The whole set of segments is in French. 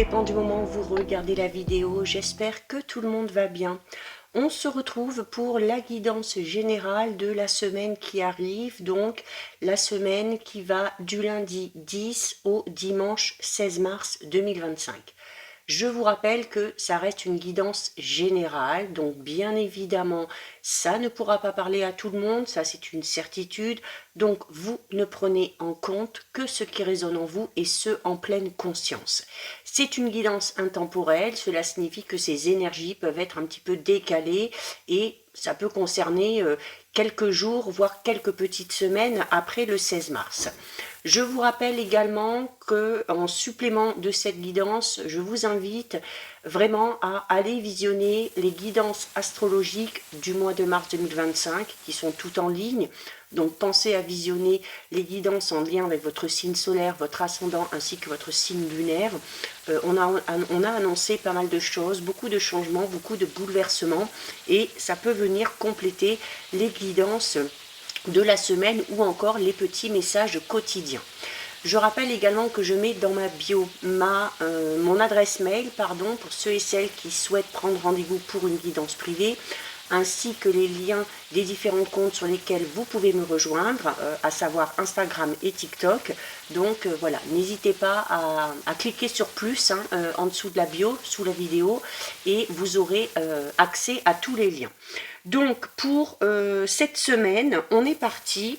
dépend du moment où vous regardez la vidéo. J'espère que tout le monde va bien. On se retrouve pour la guidance générale de la semaine qui arrive, donc la semaine qui va du lundi 10 au dimanche 16 mars 2025. Je vous rappelle que ça reste une guidance générale, donc bien évidemment, ça ne pourra pas parler à tout le monde, ça c'est une certitude. Donc vous ne prenez en compte que ce qui résonne en vous et ce en pleine conscience. C'est une guidance intemporelle, cela signifie que ces énergies peuvent être un petit peu décalées et ça peut concerner quelques jours, voire quelques petites semaines après le 16 mars. Je vous rappelle également que en supplément de cette guidance, je vous invite vraiment à aller visionner les guidances astrologiques du mois de mars 2025 qui sont toutes en ligne. Donc pensez à visionner les guidances en lien avec votre signe solaire, votre ascendant ainsi que votre signe lunaire. On a annoncé pas mal de choses, beaucoup de changements, beaucoup de bouleversements et ça peut venir compléter les guidances de la semaine ou encore les petits messages quotidiens. Je rappelle également que je mets dans ma bio mon adresse mail pour ceux et celles qui souhaitent prendre rendez-vous pour une guidance privée, ainsi que les liens des différents comptes sur lesquels vous pouvez me rejoindre, à savoir Instagram et TikTok. Donc voilà, n'hésitez pas à cliquer sur plus en dessous de la bio, sous la vidéo, et vous aurez accès à tous les liens. Donc pour cette semaine, on est parti.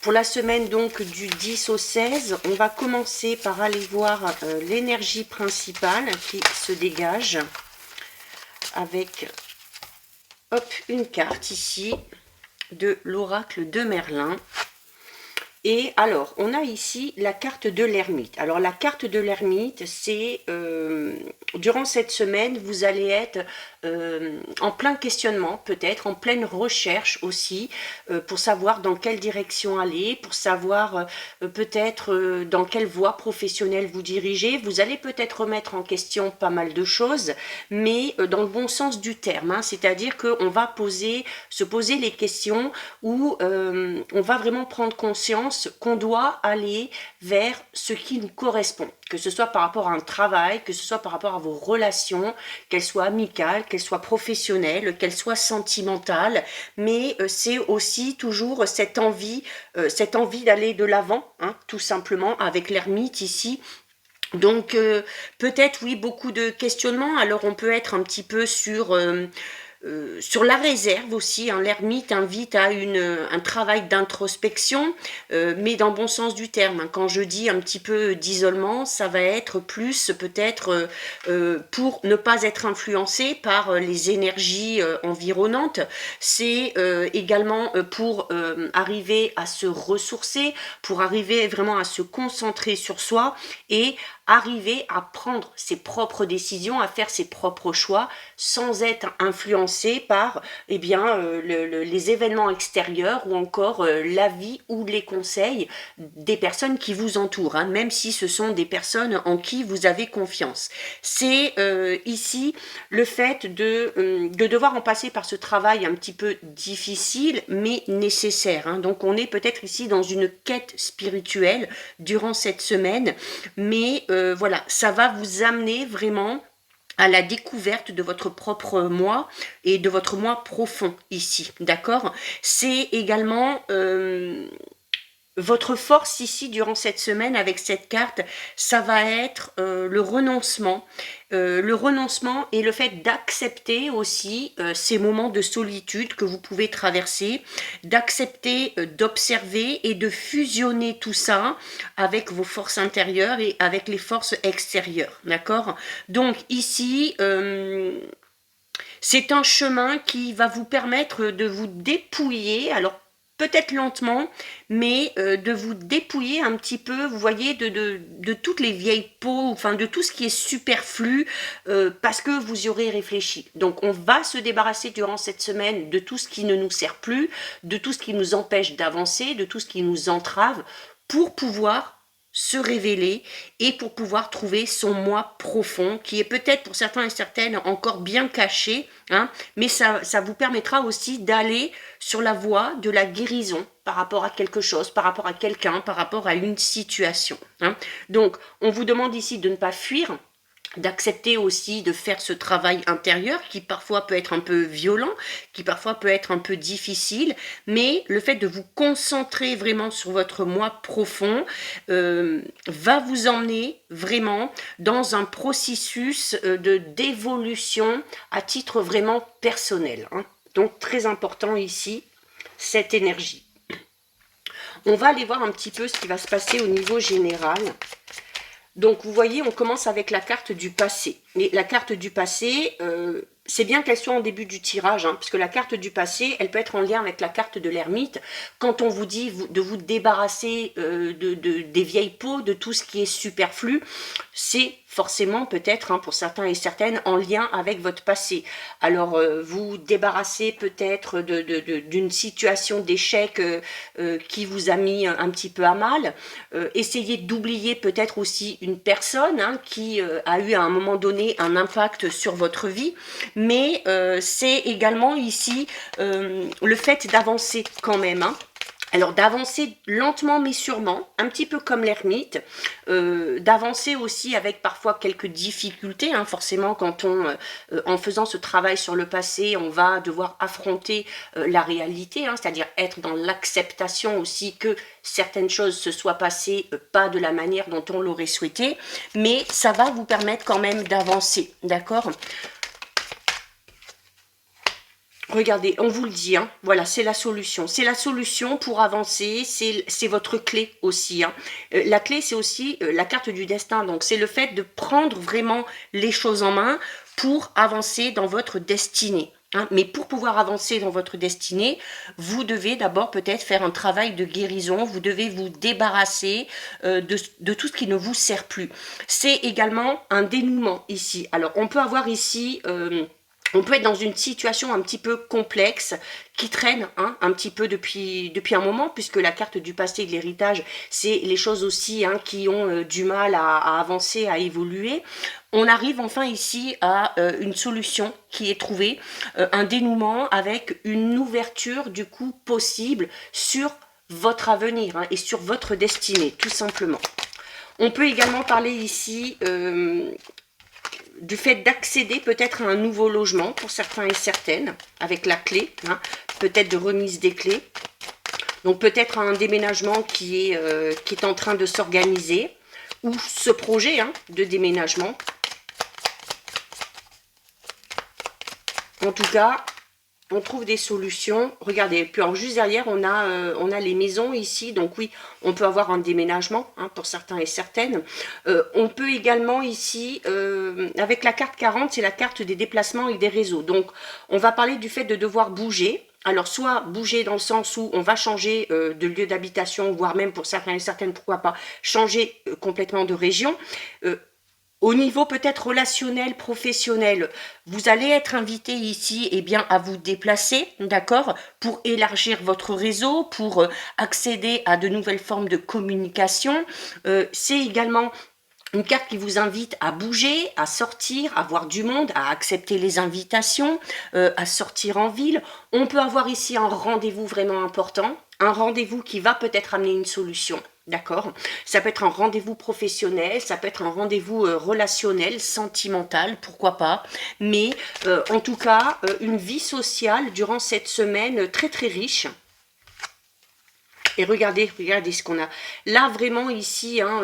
Pour la semaine donc du 10 au 16, on va commencer par aller voir l'énergie principale qui se dégage avec une carte ici de l'oracle de Merlin. Et alors, on a ici la carte de l'ermite. Alors, la carte de l'ermite, c'est durant cette semaine, vous allez être en plein questionnement, peut-être, en pleine recherche aussi, pour savoir dans quelle direction aller, pour savoir peut-être dans quelle voie professionnelle vous dirigez. Vous allez peut-être remettre en question pas mal de choses, mais dans le bon sens du terme, c'est-à-dire qu'on va se poser les questions où on va vraiment prendre conscience qu'on doit aller vers ce qui nous correspond, que ce soit par rapport à un travail, que ce soit par rapport à vos relations, qu'elles soient amicales, qu'elles soient professionnelles, qu'elles soient sentimentales, mais c'est aussi toujours cette envie d'aller de l'avant, tout simplement, avec l'ermite ici. Donc peut-être oui, beaucoup de questionnements. Alors on peut être un petit peu sur la réserve aussi, l'ermite invite à un travail d'introspection, mais dans le bon sens du terme. Quand je dis un petit peu d'isolement, ça va être plus peut-être pour ne pas être influencé par les énergies environnantes. C'est également pour arriver à se ressourcer, pour arriver vraiment à se concentrer sur soi et arriver à prendre ses propres décisions, à faire ses propres choix sans être influencé par les événements extérieurs ou encore l'avis ou les conseils des personnes qui vous entourent, même si ce sont des personnes en qui vous avez confiance. C'est ici le fait de devoir en passer par ce travail un petit peu difficile mais nécessaire. Donc on est peut-être ici dans une quête spirituelle durant cette semaine, mais voilà, ça va vous amener vraiment à la découverte de votre propre moi et de votre moi profond ici, d'accord? C'est également votre force ici durant cette semaine avec cette carte, ça va être le renoncement et le fait d'accepter aussi ces moments de solitude que vous pouvez traverser, d'accepter, d'observer et de fusionner tout ça avec vos forces intérieures et avec les forces extérieures, d'accord? Donc ici, c'est un chemin qui va vous permettre de vous dépouiller, alors peut-être lentement, mais de vous dépouiller un petit peu, vous voyez, de toutes les vieilles peaux, enfin de tout ce qui est superflu, parce que vous y aurez réfléchi. Donc on va se débarrasser durant cette semaine de tout ce qui ne nous sert plus, de tout ce qui nous empêche d'avancer, de tout ce qui nous entrave, pour pouvoir se révéler et pour pouvoir trouver son moi profond qui est peut-être pour certains et certaines encore bien caché, hein, mais ça vous permettra aussi d'aller sur la voie de la guérison par rapport à quelque chose, par rapport à quelqu'un, par rapport à une situation. Hein. Donc, on vous demande ici de ne pas fuir, d'accepter aussi de faire ce travail intérieur qui parfois peut être un peu violent, qui parfois peut être un peu difficile, mais le fait de vous concentrer vraiment sur votre moi profond va vous emmener vraiment dans un processus d'évolution à titre vraiment personnel. Hein. Donc très important ici, cette énergie. On va aller voir un petit peu ce qui va se passer au niveau général. Donc, vous voyez, on commence avec la carte du passé. Mais la carte du passé, c'est bien qu'elle soit en début du tirage, hein, parce que la carte du passé, elle peut être en lien avec la carte de l'ermite. Quand on vous dit de vous débarrasser des vieilles peaux, de tout ce qui est superflu, c'est forcément peut-être, hein, pour certains et certaines, en lien avec votre passé. Alors, vous débarrassez peut-être d'une situation d'échec qui vous a mis un petit peu à mal. Essayez d'oublier peut-être aussi une personne hein, qui a eu à un moment donné un impact sur votre vie, mais c'est également ici le fait d'avancer quand même. Hein. Alors d'avancer lentement mais sûrement, un petit peu comme l'ermite, d'avancer aussi avec parfois quelques difficultés, hein, forcément quand en faisant ce travail sur le passé, on va devoir affronter la réalité, hein, c'est-à-dire être dans l'acceptation aussi que certaines choses se soient passées pas de la manière dont on l'aurait souhaité, mais ça va vous permettre quand même d'avancer, d'accord ? Regardez, on vous le dit, hein, voilà, c'est la solution. C'est la solution pour avancer, c'est votre clé aussi. Hein. La clé, c'est aussi la carte du destin. Donc, c'est le fait de prendre vraiment les choses en main pour avancer dans votre destinée. Hein. Mais pour pouvoir avancer dans votre destinée, vous devez d'abord peut-être faire un travail de guérison. Vous devez vous débarrasser de tout ce qui ne vous sert plus. C'est également un dénouement ici. Alors, on peut avoir ici... on peut être dans une situation un petit peu complexe qui traîne hein, un petit peu depuis un moment, puisque la carte du passé et de l'héritage, c'est les choses aussi hein, qui ont du mal à avancer, à évoluer. On arrive enfin ici à une solution qui est trouvée, un dénouement avec une ouverture du coup possible sur votre avenir hein, et sur votre destinée, tout simplement. On peut également parler ici... du fait d'accéder peut-être à un nouveau logement pour certains et certaines, avec la clé, hein, peut-être de remise des clés. Donc peut-être un déménagement qui est en train de s'organiser, ou ce projet hein, de déménagement. En tout cas, on trouve des solutions. Regardez, puis alors juste derrière, on a les maisons ici. Donc oui, on peut avoir un déménagement hein, pour certains et certaines. On peut également ici, avec la carte 40, c'est la carte des déplacements et des réseaux. Donc on va parler du fait de devoir bouger. Alors soit bouger dans le sens où on va changer de lieu d'habitation, voire même pour certains et certaines, pourquoi pas, changer complètement de région. Au niveau peut-être relationnel, professionnel, vous allez être invité ici eh bien, à vous déplacer, d'accord, pour élargir votre réseau, pour accéder à de nouvelles formes de communication. C'est également une carte qui vous invite à bouger, à sortir, à voir du monde, à accepter les invitations, à sortir en ville. On peut avoir ici un rendez-vous vraiment important, un rendez-vous qui va peut-être amener une solution. D'accord. Ça peut être un rendez-vous professionnel, ça peut être un rendez-vous relationnel, sentimental, pourquoi pas. Mais en tout cas, une vie sociale durant cette semaine très très riche. Et regardez ce qu'on a. Là, vraiment, ici, hein,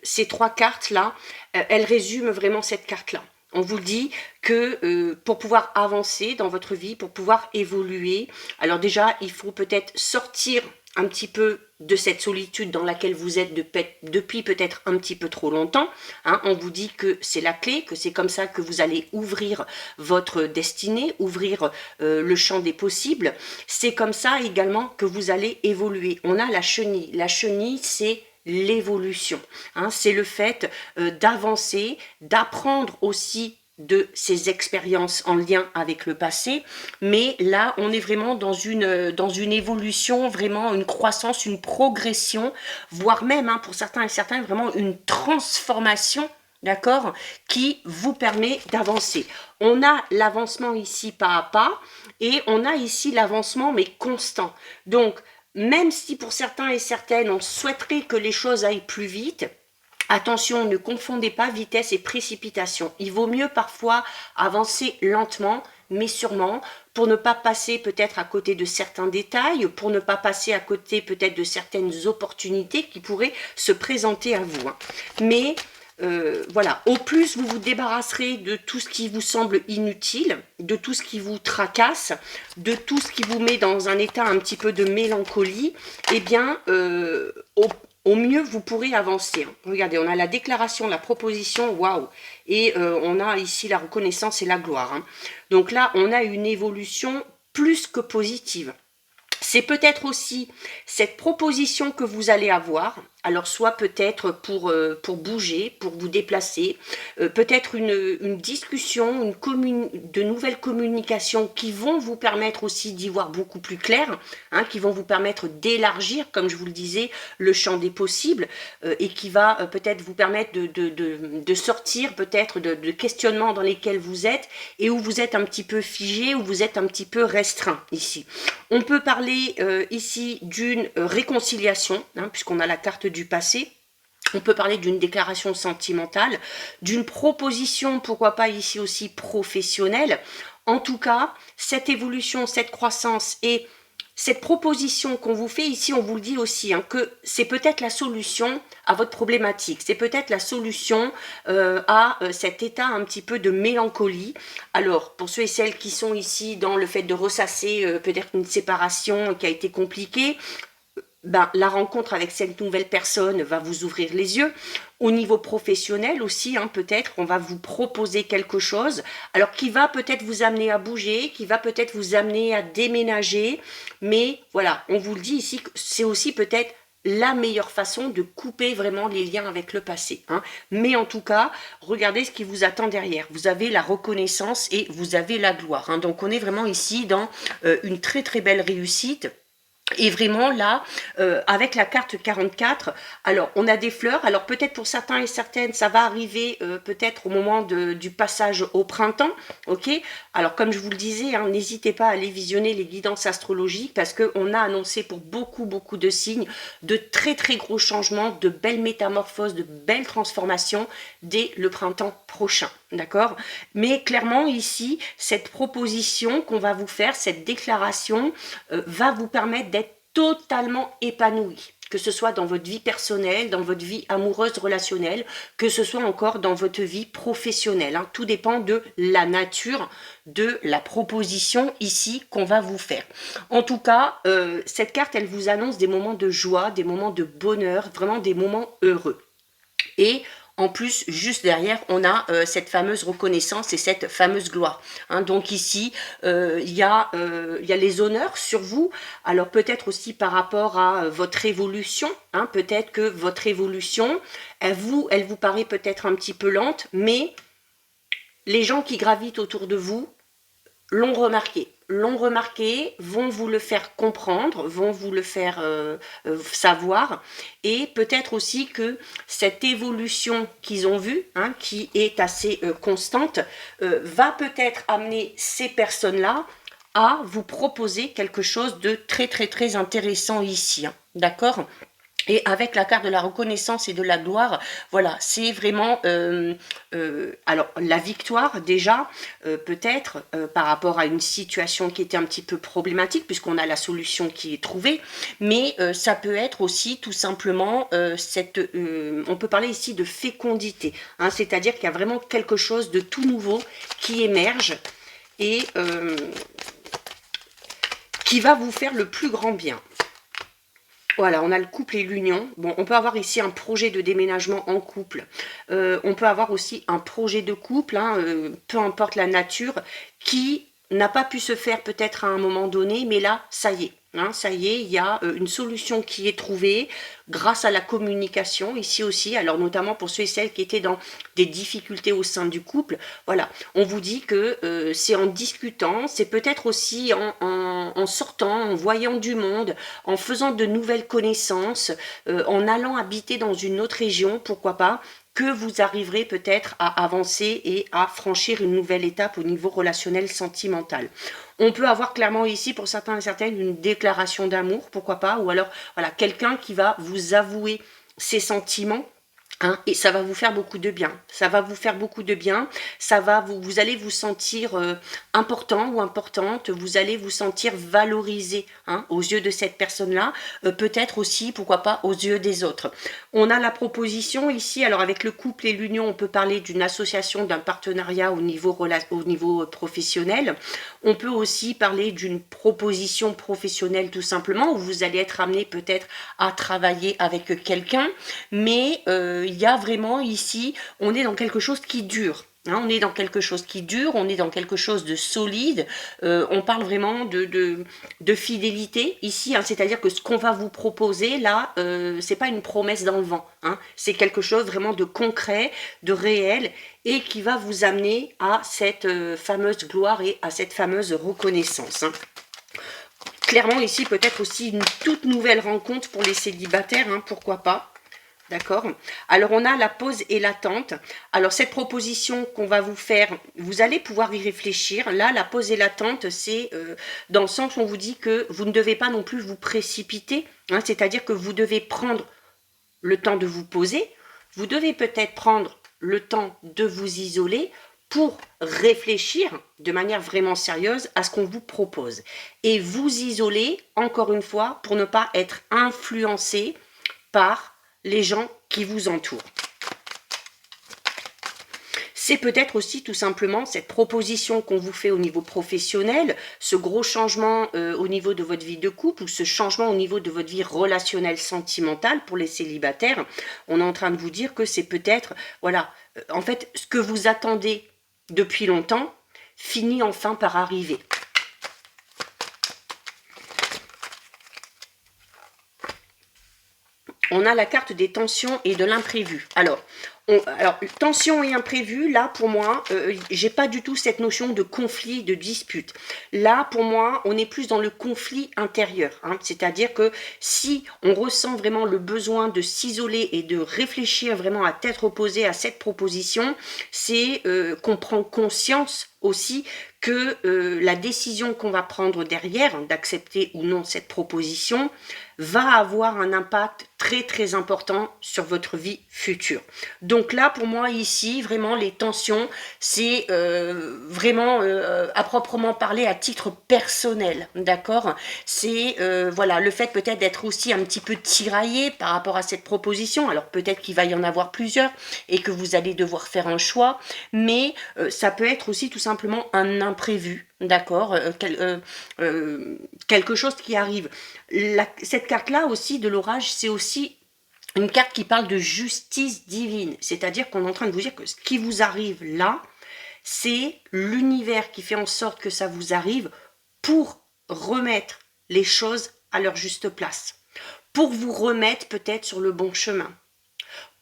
ces trois cartes-là, elles résument vraiment cette carte-là. On vous dit que pour pouvoir avancer dans votre vie, pour pouvoir évoluer, alors déjà, il faut peut-être sortir un petit peu de cette solitude dans laquelle vous êtes depuis peut-être un petit peu trop longtemps. Hein. On vous dit que c'est la clé, que c'est comme ça que vous allez ouvrir votre destinée, ouvrir le champ des possibles. C'est comme ça également que vous allez évoluer. On a la chenille. La chenille, c'est l'évolution. Hein. C'est le fait d'avancer, d'apprendre aussi de ces expériences en lien avec le passé, mais là on est vraiment dans une évolution, vraiment une croissance, une progression, voire même pour certains et certaines vraiment une transformation, d'accord, qui vous permet d'avancer. On a l'avancement ici pas à pas et on a ici l'avancement mais constant. Donc même si pour certains et certaines on souhaiterait que les choses aillent plus vite, attention, ne confondez pas vitesse et précipitation. Il vaut mieux parfois avancer lentement, mais sûrement, pour ne pas passer peut-être à côté de certains détails, pour ne pas passer à côté peut-être de certaines opportunités qui pourraient se présenter à vous. Mais voilà, au plus vous vous débarrasserez de tout ce qui vous semble inutile, de tout ce qui vous tracasse, de tout ce qui vous met dans un état un petit peu de mélancolie, eh bien, au mieux vous pourrez avancer. Regardez, on a la déclaration, la proposition, waouh, et on a ici la reconnaissance et la gloire. Donc là, on a une évolution plus que positive. C'est peut-être aussi cette proposition que vous allez avoir, alors soit peut-être pour bouger, pour vous déplacer, peut-être une discussion, de nouvelles communications qui vont vous permettre aussi d'y voir beaucoup plus clair, qui vont vous permettre d'élargir, comme je vous le disais, le champ des possibles, et qui va peut-être vous permettre de sortir peut-être de questionnements dans lesquels vous êtes et où vous êtes un petit peu figé, où vous êtes un petit peu restreint ici. On peut parler ici d'une réconciliation, puisqu'on a la carte du passé. On peut parler d'une déclaration sentimentale, d'une proposition, pourquoi pas ici aussi professionnelle. En tout cas, cette évolution, cette croissance et cette proposition qu'on vous fait ici, on vous le dit aussi, que c'est peut-être la solution à votre problématique, c'est peut-être la solution à cet état un petit peu de mélancolie. Alors, pour ceux et celles qui sont ici dans le fait de ressasser peut-être une séparation qui a été compliquée, la rencontre avec cette nouvelle personne va vous ouvrir les yeux. Au niveau professionnel aussi, peut-être, on va vous proposer quelque chose, alors qui va peut-être vous amener à bouger, qui va peut-être vous amener à déménager, mais voilà, on vous le dit ici, c'est aussi peut-être la meilleure façon de couper vraiment les liens avec le passé. Mais en tout cas, regardez ce qui vous attend derrière. Vous avez la reconnaissance et vous avez la gloire. Donc on est vraiment ici dans une très très belle réussite. Et vraiment là, avec la carte 44, alors on a des fleurs, alors peut-être pour certains et certaines, ça va arriver peut-être au moment du passage au printemps, ok. Alors comme je vous le disais, n'hésitez pas à aller visionner les guidances astrologiques parce qu'on a annoncé pour beaucoup de signes de très très gros changements, de belles métamorphoses, de belles transformations dès le printemps prochain. D'accord? Mais clairement ici, cette proposition qu'on va vous faire, cette déclaration, va vous permettre d'être totalement épanoui. Que ce soit dans votre vie personnelle, dans votre vie amoureuse, relationnelle, que ce soit encore dans votre vie professionnelle. Tout dépend de la nature de la proposition ici qu'on va vous faire. En tout cas, cette carte, elle vous annonce des moments de joie, des moments de bonheur, vraiment des moments heureux. Et en plus, juste derrière, on a cette fameuse reconnaissance et cette fameuse gloire. Donc ici, il y a les honneurs sur vous. Alors peut-être aussi par rapport à votre évolution. Peut-être que votre évolution, elle vous paraît peut-être un petit peu lente, mais les gens qui gravitent autour de vous l'ont remarqué, vont vous le faire comprendre, vont vous le faire savoir, et peut-être aussi que cette évolution qu'ils ont vue, qui est assez constante, va peut-être amener ces personnes-là à vous proposer quelque chose de très très très intéressant ici, d'accord ? Et avec la carte de la reconnaissance et de la gloire, voilà, c'est vraiment, alors la victoire déjà, peut-être par rapport à une situation qui était un petit peu problématique, puisqu'on a la solution qui est trouvée, mais ça peut être aussi tout simplement on peut parler ici de fécondité, c'est-à-dire qu'il y a vraiment quelque chose de tout nouveau qui émerge et qui va vous faire le plus grand bien. Voilà, on a le couple et l'union. Bon, on peut avoir ici un projet de déménagement en couple. On peut avoir aussi un projet de couple, peu importe la nature, qui n'a pas pu se faire peut-être à un moment donné, mais là, ça y est. Hein, ça y est, il y a une solution qui est trouvée grâce à la communication ici aussi, alors notamment pour ceux et celles qui étaient dans des difficultés au sein du couple. Voilà, on vous dit que c'est en discutant, c'est peut-être aussi en sortant, en voyant du monde, en faisant de nouvelles connaissances, en allant habiter dans une autre région, pourquoi pas, que vous arriverez peut-être à avancer et à franchir une nouvelle étape au niveau relationnel sentimental. On peut avoir clairement ici, pour certains et certaines, une déclaration d'amour, pourquoi pas, ou alors voilà, quelqu'un qui va vous avouer ses sentiments. Hein, et ça va vous faire beaucoup de bien. Ça va vous faire beaucoup de bien. Ça va vous allez vous sentir important ou importante. Vous allez vous sentir valorisé hein, aux yeux de cette personne-là. Peut-être aussi, pourquoi pas, aux yeux des autres. On a la proposition ici. Alors avec le couple et l'union, on peut parler d'une association, d'un partenariat au niveau professionnel. On peut aussi parler d'une proposition professionnelle tout simplement où vous allez être amené peut-être à travailler avec quelqu'un, mais il y a vraiment ici, on est dans quelque chose qui dure. Hein, on est dans quelque chose qui dure, on est dans quelque chose de solide, on parle vraiment de fidélité ici, hein, c'est-à-dire que ce qu'on va vous proposer là, c'est pas une promesse dans le vent, hein, c'est quelque chose vraiment de concret, de réel, et qui va vous amener à cette fameuse gloire et à cette fameuse reconnaissance. Hein. Clairement ici peut-être aussi une toute nouvelle rencontre pour les célibataires, hein, pourquoi pas. D'accord. Alors, on a la pause et l'attente. Alors, cette proposition qu'on va vous faire, vous allez pouvoir y réfléchir. Là, la pause et l'attente, c'est dans le sens où on vous dit que vous ne devez pas non plus vous précipiter. Hein, c'est-à-dire que vous devez prendre le temps de vous poser. Vous devez peut-être prendre le temps de vous isoler pour réfléchir de manière vraiment sérieuse à ce qu'on vous propose. Et vous isoler, encore une fois, pour ne pas être influencé par les gens qui vous entourent. C'est peut-être aussi tout simplement cette proposition qu'on vous fait au niveau professionnel, ce gros changement au niveau de votre vie de couple ou ce changement au niveau de votre vie relationnelle sentimentale pour les célibataires. On est en train de vous dire que c'est peut-être, voilà, en fait, ce que vous attendez depuis longtemps finit enfin par arriver. On a la carte des tensions et de l'imprévu. Alors, tension et imprévu, là, pour moi, j'ai pas du tout cette notion de conflit, de dispute. Là, pour moi, on est plus dans le conflit intérieur. Hein, c'est-à-dire que si on ressent vraiment le besoin de s'isoler et de réfléchir vraiment à tête reposée à cette proposition, c'est qu'on prend conscience aussi que la décision qu'on va prendre derrière, d'accepter ou non cette proposition, va avoir un impact très très important sur votre vie future. Donc là, pour moi, ici, vraiment, les tensions, c'est vraiment, à proprement parler, à titre personnel, d'accord. C'est, voilà, le fait peut-être d'être aussi un petit peu tiraillé par rapport à cette proposition. Alors peut-être qu'il va y en avoir plusieurs et que vous allez devoir faire un choix, mais ça peut être aussi tout simplement un imprévu, d'accord, quelque chose qui arrive. Cette carte-là aussi de l'orage, c'est aussi une carte qui parle de justice divine, c'est-à-dire qu'on est en train de vous dire que ce qui vous arrive là, c'est l'univers qui fait en sorte que ça vous arrive pour remettre les choses à leur juste place, pour vous remettre peut-être sur le bon chemin,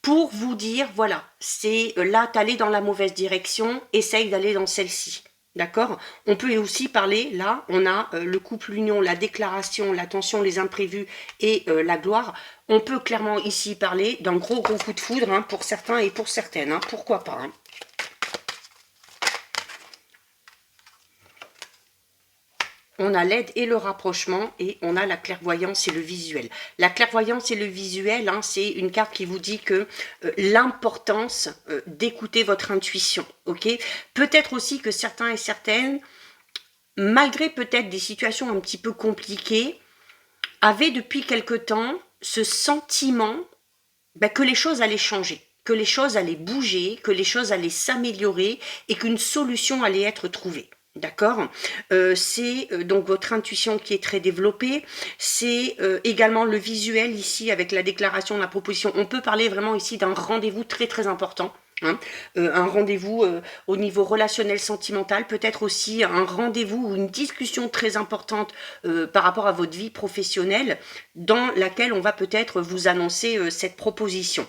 pour vous dire, voilà, c'est là, t'allais dans la mauvaise direction, essaye d'aller dans celle-ci. D'accord. On peut aussi parler, là, on a le couple, l'union, la déclaration, la tension, les imprévus et la gloire. On peut clairement ici parler d'un gros coup de foudre hein, pour certains et pour certaines. Hein, pourquoi pas hein. On a l'aide et le rapprochement et on a la clairvoyance et le visuel. La clairvoyance et le visuel, hein, c'est une carte qui vous dit que l'importance d'écouter votre intuition. Ok. Peut-être aussi que certains et certaines, malgré peut-être des situations un petit peu compliquées, avaient depuis quelque temps ce sentiment que les choses allaient changer, que les choses allaient bouger, que les choses allaient s'améliorer et qu'une solution allait être trouvée. D'accord. C'est donc votre intuition qui est très développée. C'est également le visuel ici avec la déclaration, la proposition. On peut parler vraiment ici d'un rendez-vous très très important. Hein, un rendez-vous au niveau relationnel sentimental, peut-être aussi un rendez-vous ou une discussion très importante par rapport à votre vie professionnelle dans laquelle on va peut-être vous annoncer cette proposition.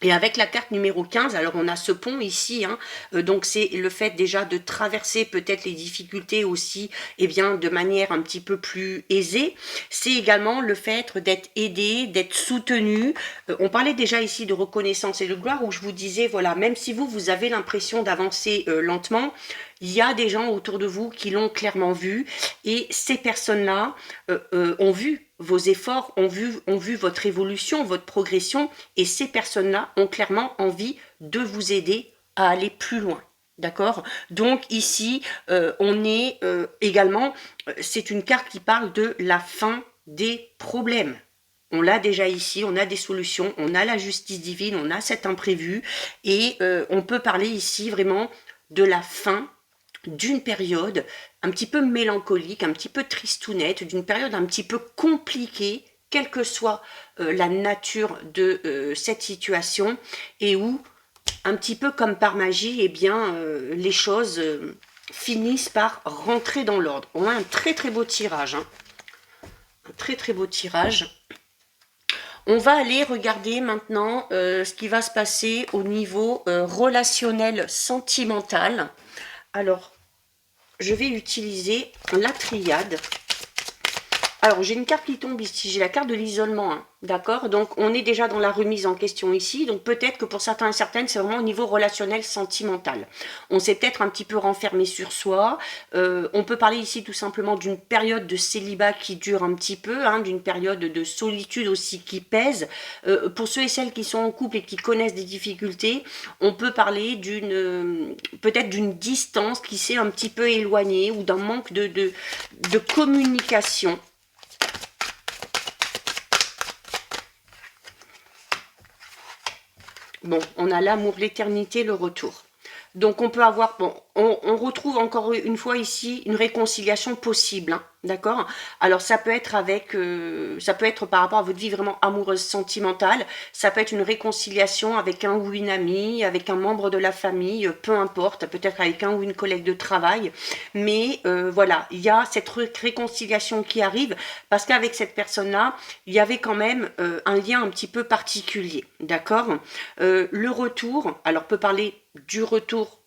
Et avec la carte numéro 15, alors on a ce pont ici, hein, donc c'est le fait déjà de traverser peut-être les difficultés aussi, eh bien, de manière un petit peu plus aisée. C'est également le fait d'être aidé, d'être soutenu. On parlait déjà ici de reconnaissance et de gloire, où je vous disais, voilà, même si vous avez l'impression d'avancer lentement, il y a des gens autour de vous qui l'ont clairement vu, et ces personnes-là ont vu vos efforts, ont vu votre évolution, votre progression, et ces personnes-là ont clairement envie de vous aider à aller plus loin. D'accord? Donc ici, on est également, c'est une carte qui parle de la fin des problèmes. On l'a déjà ici, on a des solutions, on a la justice divine, on a cet imprévu, et on peut parler ici vraiment de la fin d'une période un petit peu mélancolique, un petit peu tristounette, d'une période un petit peu compliquée, quelle que soit la nature de cette situation, et où, un petit peu comme par magie, eh bien, les choses finissent par rentrer dans l'ordre. On a un très très beau tirage, hein. Un très très beau tirage. On va aller regarder maintenant ce qui va se passer au niveau relationnel sentimental. Alors, je vais utiliser la triade. Alors, j'ai une carte qui tombe ici, j'ai la carte de l'isolement, hein, d'accord? Donc, on est déjà dans la remise en question ici, donc peut-être que pour certains et certaines, c'est vraiment au niveau relationnel, sentimental. On s'est peut-être un petit peu renfermé sur soi, on peut parler ici tout simplement d'une période de célibat qui dure un petit peu, hein, d'une période de solitude aussi qui pèse. Pour ceux et celles qui sont en couple et qui connaissent des difficultés, on peut parler d'une peut-être d'une distance qui s'est un petit peu éloignée ou d'un manque de communication. Bon, on a l'amour, l'éternité, le retour. Donc on peut avoir, bon, on retrouve encore une fois ici une réconciliation possible, hein, d'accord? Alors ça peut être avec, ça peut être par rapport à votre vie vraiment amoureuse, sentimentale, ça peut être une réconciliation avec un ou une amie, avec un membre de la famille, peu importe, peut-être avec un ou une collègue de travail, mais voilà, il y a cette réconciliation qui arrive, parce qu'avec cette personne-là, il y avait quand même un lien un petit peu particulier, d'accord? Le retour, alors on peut parler du retour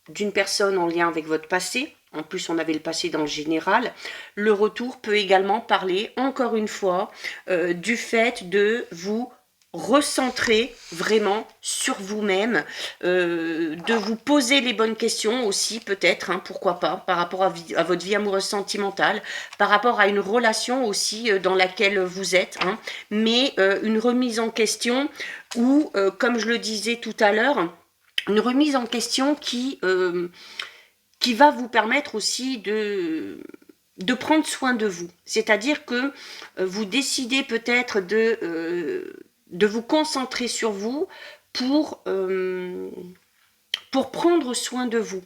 d'une personne en lien avec votre passé. En plus, on avait le passé dans le général. Le retour peut également parler, encore une fois, du fait de vous recentrer vraiment sur vous-même, de vous poser les bonnes questions aussi, peut-être, hein, pourquoi pas, par rapport à votre vie amoureuse sentimentale, par rapport à une relation aussi dans laquelle vous êtes, hein, mais une remise en question ou, comme je le disais tout à l'heure, une remise en question qui va vous permettre aussi de prendre soin de vous. C'est-à-dire que vous décidez peut-être de vous concentrer sur vous pour prendre soin de vous,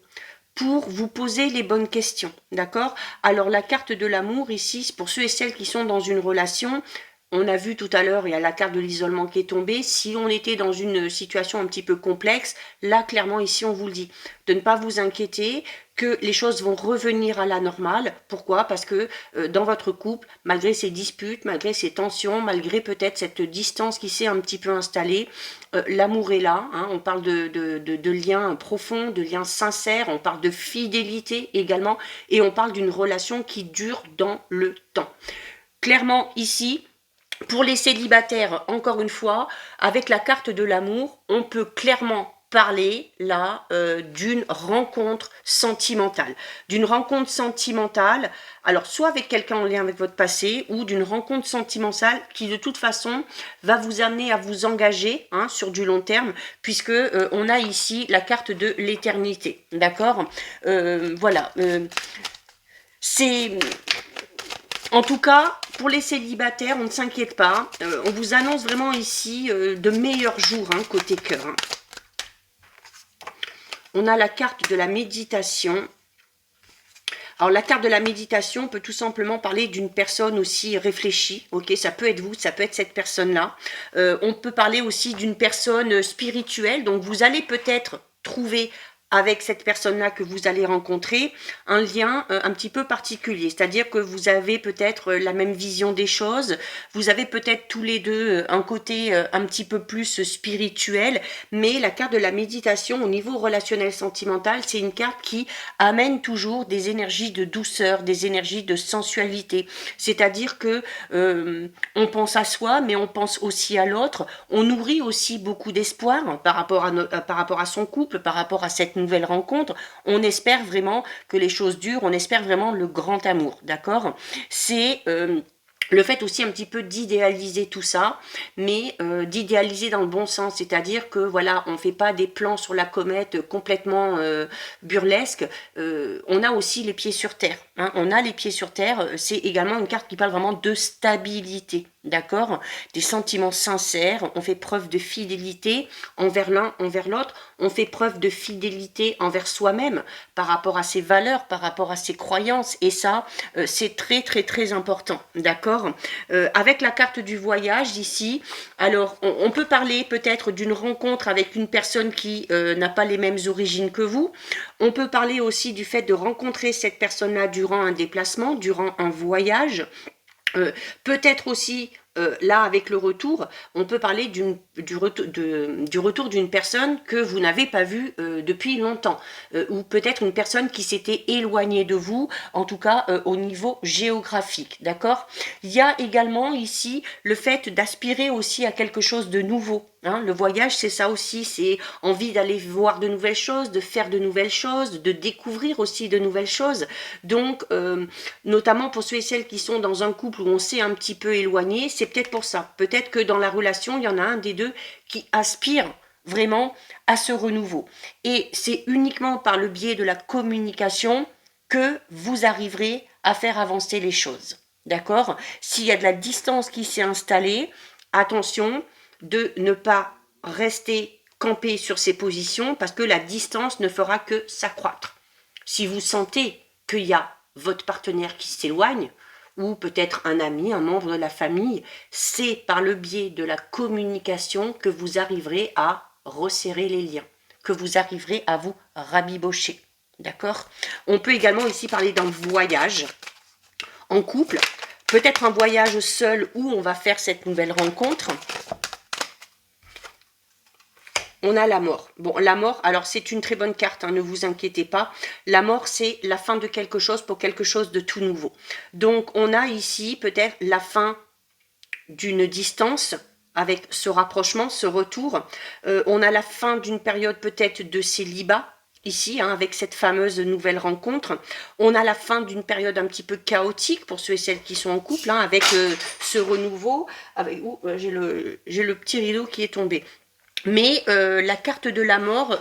pour vous poser les bonnes questions, d'accord? Alors la carte de l'amour ici, pour ceux et celles qui sont dans une relation, on a vu tout à l'heure, il y a la carte de l'isolement qui est tombée. Si on était dans une situation un petit peu complexe, là, clairement, ici, on vous le dit, de ne pas vous inquiéter, que les choses vont revenir à la normale. Pourquoi? Parce que dans votre couple, malgré ces disputes, malgré ces tensions, malgré peut-être cette distance qui s'est un petit peu installée, l'amour est là. Hein, on parle de liens profonds, de liens sincères, on parle de fidélité également, et on parle d'une relation qui dure dans le temps. Clairement, ici, pour les célibataires, encore une fois, avec la carte de l'amour, on peut clairement parler là d'une rencontre sentimentale. D'une rencontre sentimentale, alors soit avec quelqu'un en lien avec votre passé, ou d'une rencontre sentimentale qui de toute façon va vous amener à vous engager, hein, sur du long terme, puisque on a ici la carte de l'éternité. D'accord? Voilà. C'est... En tout cas, pour les célibataires, on ne s'inquiète pas. On vous annonce vraiment ici de meilleurs jours, hein, côté cœur. Hein. On a la carte de la méditation. Alors la carte de la méditation peut tout simplement parler d'une personne aussi réfléchie, ok, ça peut être vous, ça peut être cette personne-là. On peut parler aussi d'une personne spirituelle, donc vous allez peut-être trouver avec cette personne-là que vous allez rencontrer, un lien un petit peu particulier. C'est-à-dire que vous avez peut-être la même vision des choses, vous avez peut-être tous les deux un côté un petit peu plus spirituel, mais la carte de la méditation au niveau relationnel sentimental, c'est une carte qui amène toujours des énergies de douceur, des énergies de sensualité. C'est-à-dire que on pense à soi, mais on pense aussi à l'autre. On nourrit aussi beaucoup d'espoir par rapport à son couple, par rapport à cette nouvelle rencontre. On espère vraiment que les choses durent, on espère vraiment le grand amour, d'accord? C'est le fait aussi un petit peu d'idéaliser tout ça, mais d'idéaliser dans le bon sens, c'est-à-dire que voilà, on ne fait pas des plans sur la comète complètement burlesques, on a aussi les pieds sur terre, hein, on a les pieds sur terre, c'est également une carte qui parle vraiment de stabilité, d'accord, des sentiments sincères, on fait preuve de fidélité envers l'un, envers l'autre, on fait preuve de fidélité envers soi-même, par rapport à ses valeurs, par rapport à ses croyances, et ça, c'est très très très important, d'accord. Avec la carte du voyage ici, alors on peut parler peut-être d'une rencontre avec une personne qui n'a pas les mêmes origines que vous, on peut parler aussi du fait de rencontrer cette personne-là durant un déplacement, durant un voyage, peut-être aussi là avec le retour, on peut parler du retour d'une personne que vous n'avez pas vue depuis longtemps, ou peut-être une personne qui s'était éloignée de vous, en tout cas au niveau géographique, d'accord. Il y a également ici le fait d'aspirer aussi à quelque chose de nouveau. Hein, le voyage, c'est ça aussi, c'est envie d'aller voir de nouvelles choses, de faire de nouvelles choses, de découvrir aussi de nouvelles choses. Donc, notamment pour ceux et celles qui sont dans un couple où on s'est un petit peu éloigné, c'est peut-être pour ça. Peut-être que dans la relation, il y en a un des deux qui aspire vraiment à ce renouveau. Et c'est uniquement par le biais de la communication que vous arriverez à faire avancer les choses. D'accord? S'il y a de la distance qui s'est installée, attention de ne pas rester campé sur ses positions parce que la distance ne fera que s'accroître. Si vous sentez qu'il y a votre partenaire qui s'éloigne, ou peut-être un ami, un membre de la famille, c'est par le biais de la communication que vous arriverez à resserrer les liens, que vous arriverez à vous rabibocher. D'accord? On peut également ici parler d'un voyage en couple, peut-être un voyage seul où on va faire cette nouvelle rencontre. On a la mort. Bon, la mort, alors c'est une très bonne carte, hein, ne vous inquiétez pas. La mort, c'est la fin de quelque chose pour quelque chose de tout nouveau. Donc, on a ici peut-être la fin d'une distance avec ce rapprochement, ce retour. On a la fin d'une période peut-être de célibat, ici, hein, avec cette fameuse nouvelle rencontre. On a la fin d'une période un petit peu chaotique pour ceux et celles qui sont en couple, hein, avec ce renouveau. J'ai le petit rideau qui est tombé. Mais la carte de la mort,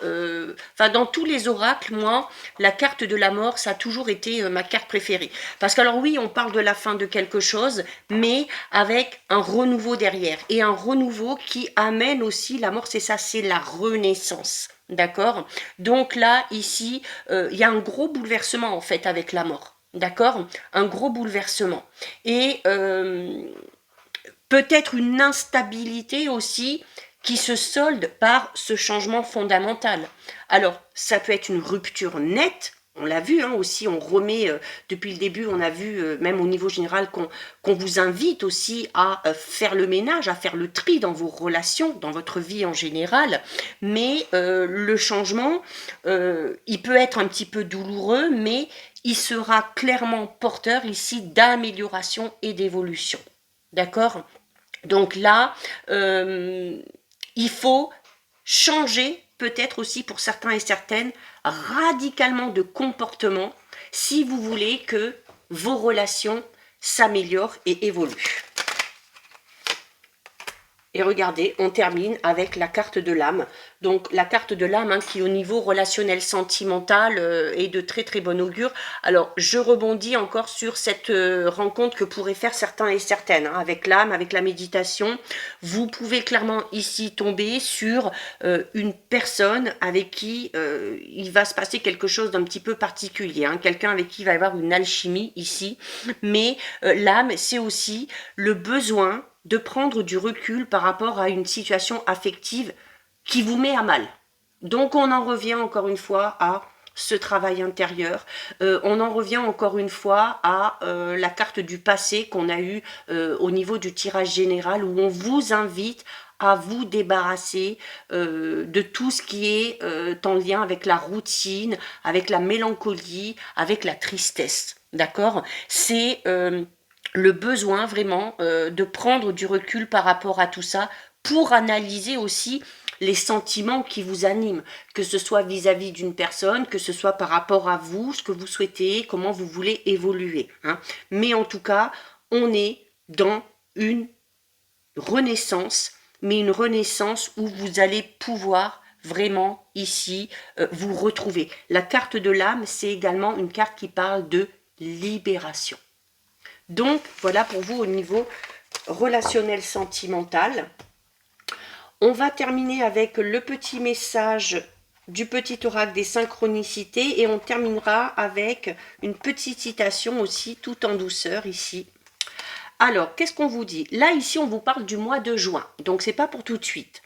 dans tous les oracles, moi, la carte de la mort, ça a toujours été ma carte préférée. Parce que alors oui, on parle de la fin de quelque chose, mais avec un renouveau derrière. Et un renouveau qui amène aussi, la mort, c'est ça, c'est la renaissance. D'accord? Donc là, ici, il y a un gros bouleversement, en fait, avec la mort. D'accord? Un gros bouleversement. Et peut-être une instabilité aussi, qui se solde par ce changement fondamental. Alors, ça peut être une rupture nette, on l'a vu hein, aussi, on remet, depuis le début, on a vu, même au niveau général, qu'on vous invite aussi à faire le ménage, à faire le tri dans vos relations, dans votre vie en général, mais le changement, il peut être un petit peu douloureux, mais il sera clairement porteur ici d'amélioration et d'évolution. D'accord ? Donc là, il faut changer peut-être aussi pour certains et certaines radicalement de comportement si vous voulez que vos relations s'améliorent et évoluent. Et regardez, on termine avec la carte de l'âme. Donc la carte de l'âme, hein, qui au niveau relationnel sentimental est de très très bon augure. Alors je rebondis encore sur cette rencontre que pourraient faire certains et certaines, hein, avec l'âme, avec la méditation. Vous pouvez clairement ici tomber sur une personne avec qui il va se passer quelque chose d'un petit peu particulier, hein, quelqu'un avec qui il va y avoir une alchimie ici. Mais l'âme, c'est aussi le besoin de prendre du recul par rapport à une situation affective qui vous met à mal. Donc on en revient encore une fois à ce travail intérieur, on en revient encore une fois à la carte du passé qu'on a eu au niveau du tirage général, où on vous invite à vous débarrasser de tout ce qui est en lien avec la routine, avec la mélancolie, avec la tristesse. D'accord? C'est le besoin vraiment de prendre du recul par rapport à tout ça pour analyser aussi les sentiments qui vous animent, que ce soit vis-à-vis d'une personne, que ce soit par rapport à vous, ce que vous souhaitez, comment vous voulez évoluer, hein. Mais en tout cas, on est dans une renaissance, mais une renaissance où vous allez pouvoir vraiment ici vous retrouver. La carte de l'âme, c'est également une carte qui parle de libération. Donc, voilà pour vous au niveau relationnel sentimental. On va terminer avec le petit message du petit oracle des synchronicités et on terminera avec une petite citation aussi, tout en douceur ici. Alors, qu'est-ce qu'on vous dit? Là, ici, on vous parle du mois de juin, donc c'est pas pour tout de suite.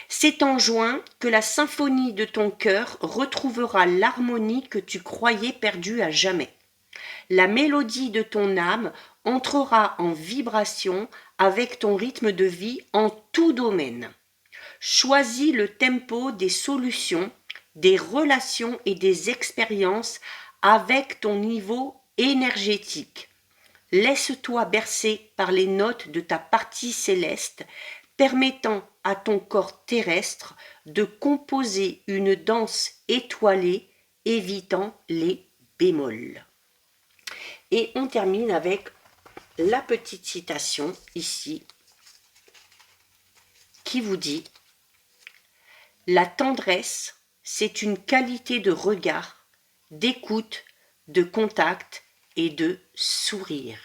C'est en juin que la symphonie de ton cœur retrouvera l'harmonie que tu croyais perdue à jamais. La mélodie de ton âme entrera en vibration avec ton rythme de vie en tout domaine. Choisis le tempo des solutions, des relations et des expériences avec ton niveau énergétique. Laisse-toi bercer par les notes de ta partie céleste, permettant à ton corps terrestre de composer une danse étoilée, évitant les bémols. Et on termine avec la petite citation ici qui vous dit « La tendresse, c'est une qualité de regard, d'écoute, de contact et de sourire. »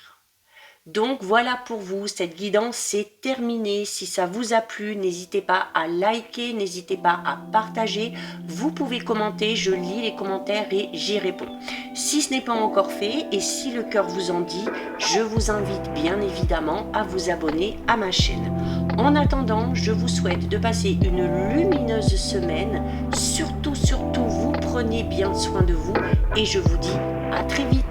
Donc voilà pour vous, cette guidance c'est terminé. Si ça vous a plu, n'hésitez pas à liker, n'hésitez pas à partager. Vous pouvez commenter, je lis les commentaires et j'y réponds. Si ce n'est pas encore fait et si le cœur vous en dit, je vous invite bien évidemment à vous abonner à ma chaîne. En attendant, je vous souhaite de passer une lumineuse semaine. Surtout, vous prenez bien soin de vous et je vous dis à très vite.